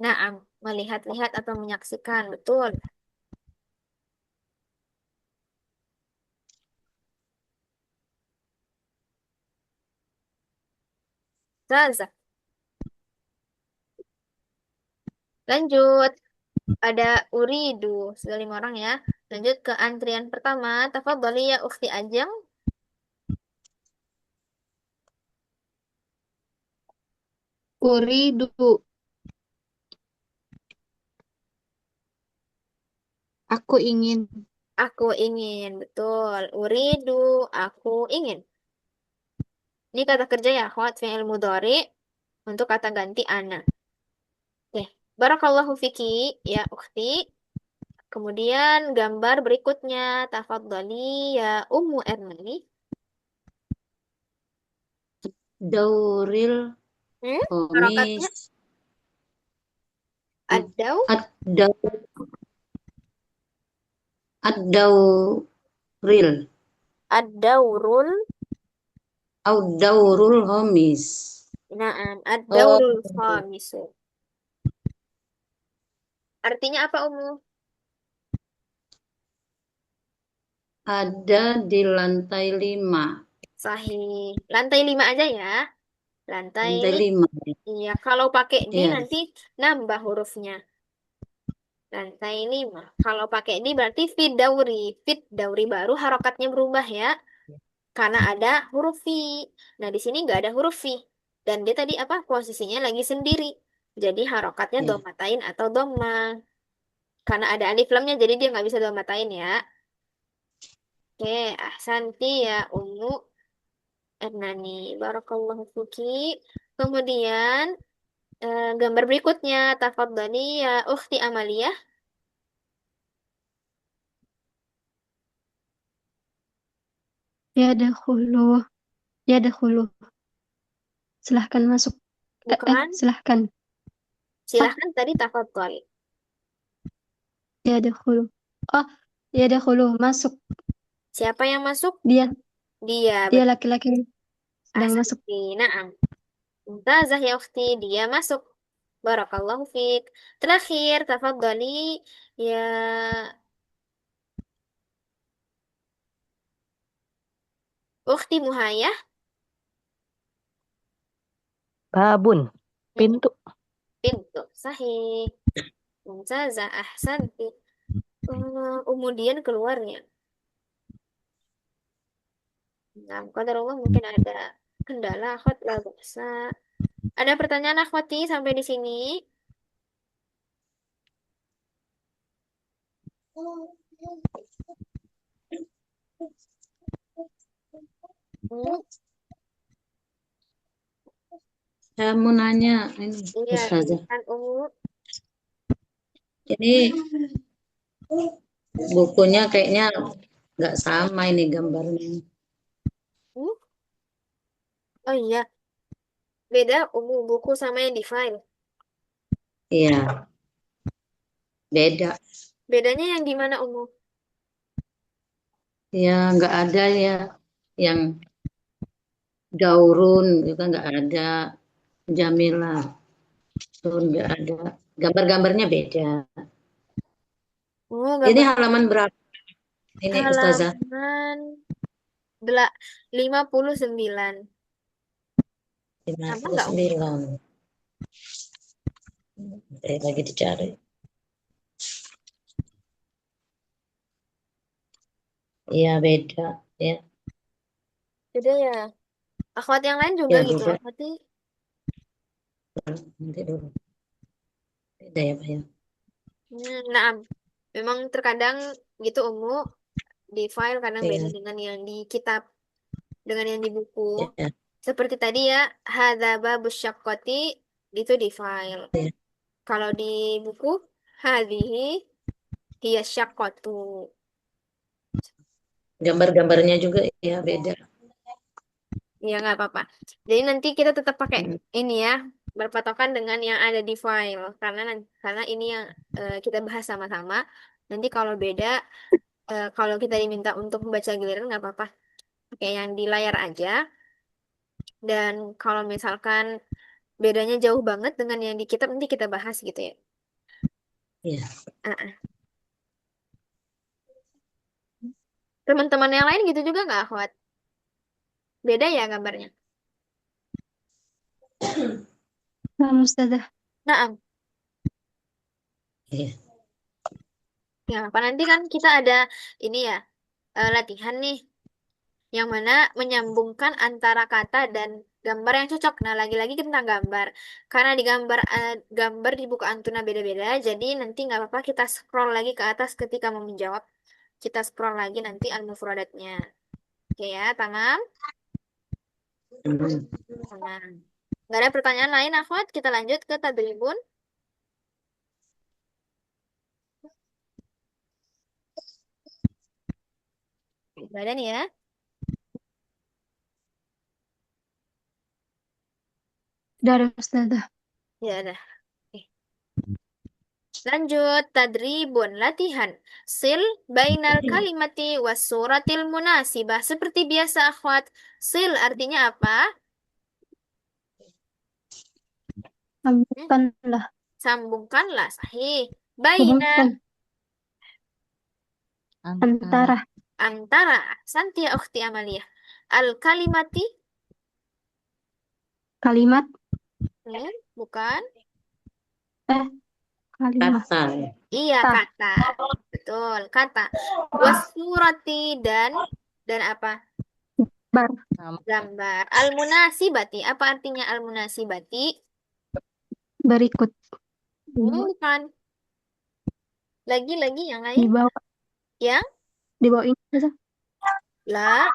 Naam, melihat-lihat atau menyaksikan, betul. Zaza. Lanjut, ada uridu, sudah 5 orang ya. Lanjut ke antrian pertama, tafadhali ya Ukhti Ajeng. Uridu. Aku ingin. Aku ingin, betul. Uridu, aku ingin. Ini kata kerja ya, akhwat, fi'il mudhari untuk kata ganti ana. Oke. Barakallahu fiki, ya ukhti. Kemudian gambar berikutnya, tafadhali ya Ummu Ernani. Dauril Harokatnya komis. adau, Ad-daw, ad-dauril. ad-daurul, Ad-daurul komis. na'am, Oh, ad-daurul khamisu. Artinya apa, Ummu? ada di lantai 5. Sahih. Lantai 5 aja ya. Lantai, Lantai 5. iya. Kalau pakai di Iya, nanti nambah hurufnya. Lantai 5. Kalau pakai di berarti fit dauri. Fit dauri baru harokatnya berubah ya. Karena ada huruf fi. Nah, di sini nggak ada huruf fi. Dan dia tadi apa? Posisinya lagi sendiri. Jadi harokatnya iya. domatain atau doma. Karena ada alif lamnya jadi dia nggak bisa domatain ya. Oke, ahsanti ya Ummu Ernani. Barakallahu fiki. Kemudian gambar berikutnya, tafadhali ya Ukhti Amalia. Yadkhulu. Yadkhulu. Silahkan masuk. Bukan, Silahkan. silahkan tadi tafadhal. Yadkhulu. Oh, yadkhulu. Masuk. Siapa yang masuk? Dia. Dia, Dia betul. laki-laki sedang masuk. Ahsanti, na'am. Mumtazah ya Ukhti, dia masuk. Barakallahu fiik. Terakhir, tafadhali ya Ukhti Muhayah. Babun. Pintu. Pintu. Sahih. Mumtazah, ahsanti. Kemudian keluarnya. Nah, qadarullah mungkin ada kendala, akhwat la ba'sa. Ada pertanyaan akhwati sampai di sini? Hmm, Saya mau nanya ini, iya, Ustazah. silakan Ummu. Ini bukunya kayaknya nggak sama ini gambarnya. Hmm? Oh iya, beda Ummu buku sama yang di file. Iya, beda. Bedanya yang di mana Ummu? Ya, nggak ada ya yang daurun juga nggak ada. Jamilah turun nggak ada. Gambar-gambarnya beda. Oh, Ini gambar halaman berapa ini Ustazah? halaman dela- 59. Sama nggak Ummu? 59. Lagi dicari. Iya, beda. Ya, Beda ya. Akhwat yang lain juga ya gitu, beda. akhwati. Nanti dulu. Beda ya, Pak ya. Nah, memang terkadang gitu Ummu di file kadang beda Iya, dengan yang di kitab, dengan yang di buku. ya, Seperti tadi ya, hadza babus syaqqati itu di file. ya. Kalau di buku, hadhihi hiya syaqqatu. Gambar-gambarnya juga ya beda. Ya nggak apa-apa. Jadi nanti kita tetap pakai Hmm, ini ya, berpatokan dengan yang ada di file. Karena ini yang kita bahas sama-sama. Nanti kalau beda, kalau kita diminta untuk membaca giliran nggak apa-apa. Kayak yang di layar aja. Dan kalau misalkan bedanya jauh banget dengan yang di kitab, nanti kita bahas gitu ya. ya. Ah, ah. Teman-teman yang lain gitu juga nggak, Akhwat? Beda ya gambarnya? Nah, Ustazah. Nah, Iya. ya apa nanti kan kita ada ini ya latihan nih. yang mana menyambungkan antara kata dan gambar yang cocok. Nah, lagi-lagi tentang gambar. Karena di gambar di buku Antuna beda-beda, jadi nanti nggak apa-apa kita scroll lagi ke atas ketika mau menjawab. Kita scroll lagi nanti al-mufradatnya. Oke ya, tamam? Tamam. Nggak ada pertanyaan lain, akhwat? Kita lanjut ke tadribun. Nggak ada nih ya. Udah ada Ustazah. Ya ada. Oke. Lanjut, tadribun, latihan. Sil bainal kalimati was suratil munasibah. Seperti biasa, akhwat. Sil artinya apa? Sambungkanlah. Sambungkanlah, sahih. Baina, Hubungkan. Antara. Antara. antara. Santi ya ukhti Amalia. Al-kalimati, Kalimat. bukan? Kalimat. Kata. Iya, Kata. kata. Betul, kata. Wasurati dan apa? Bar. Gambar. Al-munasibati. Apa artinya al-munasibati? Berikut. Bukan. Lagi yang Di lain. bawah. Yang Di bawah ini Ustazah. la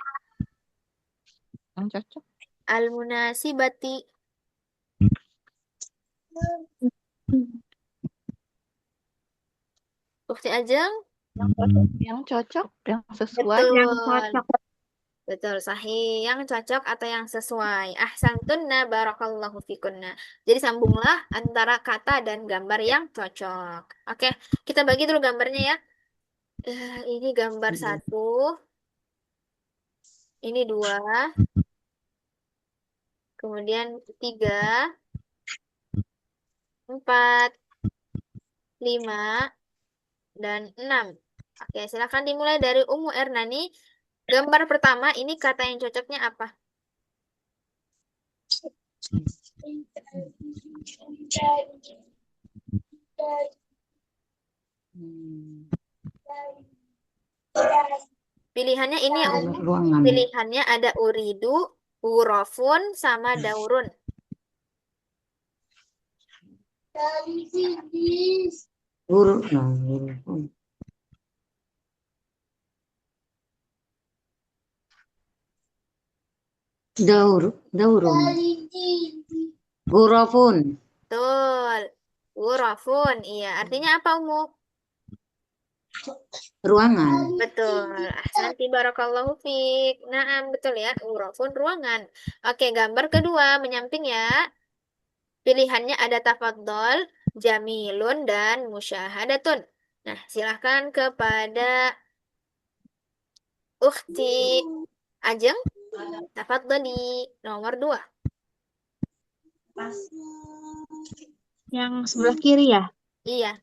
Yang cocok. al-munasibati. Bukti Ajeng? Yang cocok, yang sesuai. Betul. Yang cocok. Betul, sahih. Yang cocok atau yang sesuai. Ahsantunna barakallahu fikunna. Jadi sambunglah antara kata dan gambar yang cocok. Oke, kita bagi dulu gambarnya ya. Ini gambar satu. Ini dua. Kemudian tiga. Empat. Lima. Dan enam. Oke, silakan dimulai dari Ummu Ernani. Gambar pertama, ini kata yang cocoknya apa? Pilihannya ini ya, Ummu. Ruangan. Pilihannya ada uridu, urofun, sama daurun. Guru. Nah, guru. Daurun. Gurafun. Betul. Urofun, iya. Artinya apa, Ummu? Ruangan. Betul. Ahsanti barakallahu fiik. Nah, betul ya. Urofun, ruangan. Oke, gambar kedua, menyamping ya. Pilihannya ada tafaddol, jamilun, dan musyahadatun. Nah, silahkan kepada Ukhti Ajeng. Tafaddoli, nomor 2. Yang sebelah kiri ya? Iya.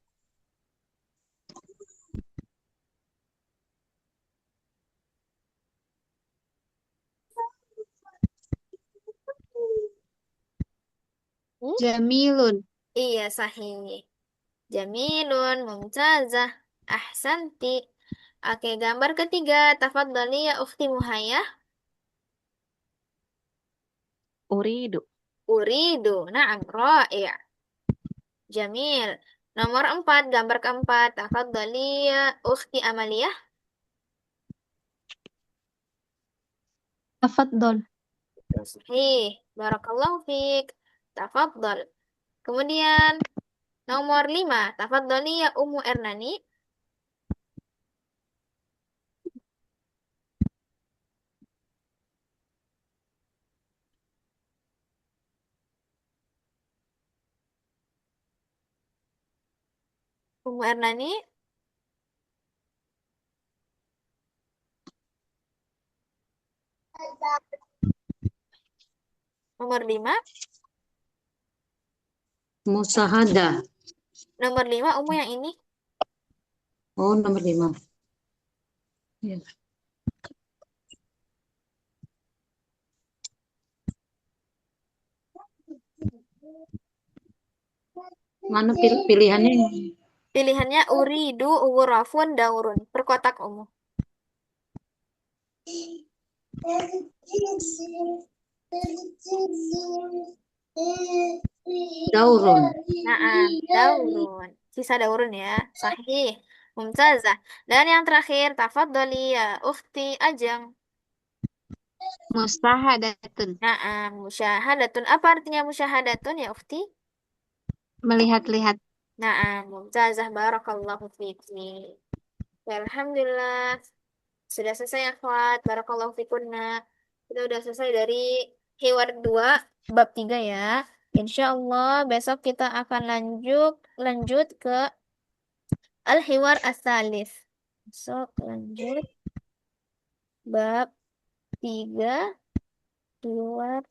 Jamilun. Iya, sahih. Jamilun, mumtazah, ahsanti. Oke, gambar ketiga. Tafadhali ya Ukhti Muhayyah. Uridu. Uridu, na'am, ra'i'. Jamil. Nomor 4, gambar keempat. Tafadhali ya Ukhti Amaliyah. Tafadhol. Sahih. Barakallahu fiik. Tafadhal. Kemudian nomor 5. Tafadhali ya Ummu Ernani. Ummu Ernani. Nomor 5. Musahadah. Nomor 5, Ummu yang ini. Oh, nomor 5. Ya. Mana pilihannya? Pilihannya uridu, urafun, daurun. Per kotak, Ummu. Daurun. Naam, daurun. Sisa daurun ya. Sahih. Mumtazah. Dan yang terakhir, tafadholi ya ukhti Ajeng. Mustahadatun. Naam, musyahadatun. Apa artinya musyahadatun ya ukhti? Melihat-lihat. Naam, mumtazah. Barakallahu fiki. Ya, alhamdulillah. Sudah selesai ya, akhwat. Barakallahu fikunna. Kita udah selesai dari Hiwar 2 bab 3 ya. Insya Allah besok kita akan lanjut lanjut ke Al-Hiwar As-Salis. Besok lanjut bab 3 Hiwar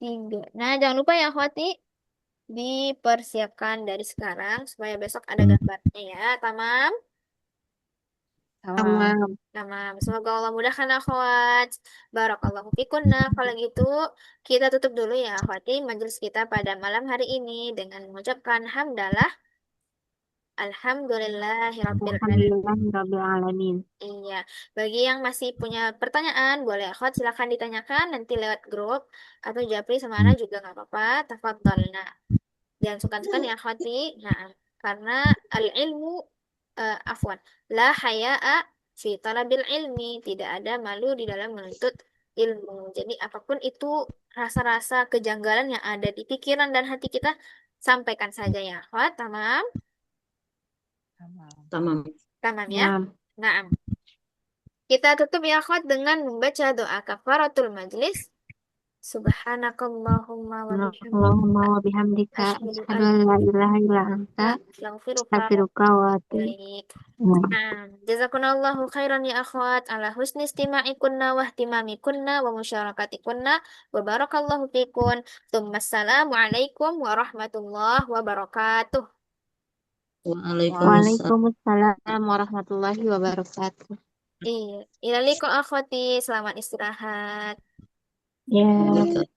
3. Nah, jangan lupa ya, akhwati, dipersiapkan dari sekarang supaya besok ada gambarnya ya. Tamam? Sama. Tamam. Tamam. Semoga Allah mudahkan akhwat. Barakallahu fikunna. Kalau gitu, kita tutup dulu ya, akhwati, majelis kita pada malam hari ini dengan mengucapkan hamdalah. Alhamdulillahirabbil alamin. Alhamdulillahirabbil alamin. Iya, bagi yang masih punya pertanyaan, boleh akhwat silakan ditanyakan nanti lewat grup atau Japri sama Ana juga nggak apa-apa. Tafadhalna. Jangan sungkan-sungkan ya akhwati. Nah, karena al-ilmu afwan, la haya'a fi talabil ilmi, tidak ada malu di dalam menuntut ilmu. Jadi apapun itu rasa-rasa kejanggalan yang ada di pikiran dan hati kita, sampaikan saja ya akhwat. Tamam? Tamam. Tamam ya. Tamam. Nah, kita tutup ya akhwat dengan membaca doa kafaratul majlis. Subhanakallahumma wa Allahumma bihamdika wa bihamdika asyhadu asyhadu an an la la ilaha illa ilaha illa anta anta astaghfiruka wa astaghfiruka wa atubu ilaik. ilaik. Nah, jazakunallahu khairan ya akhwat ala husni istima'ikunna wa ihtimamikunna wa musyarakatikunna wa barakallahu fikun. Assalamu alaikum warahmatullahi wabarakatuh. Waalaikumsalam. Waalaikumsalam warahmatullahi wabarakatuh. Iya, ila liqa akhwati, selamat istirahat. Ya. Waalaikumsalam.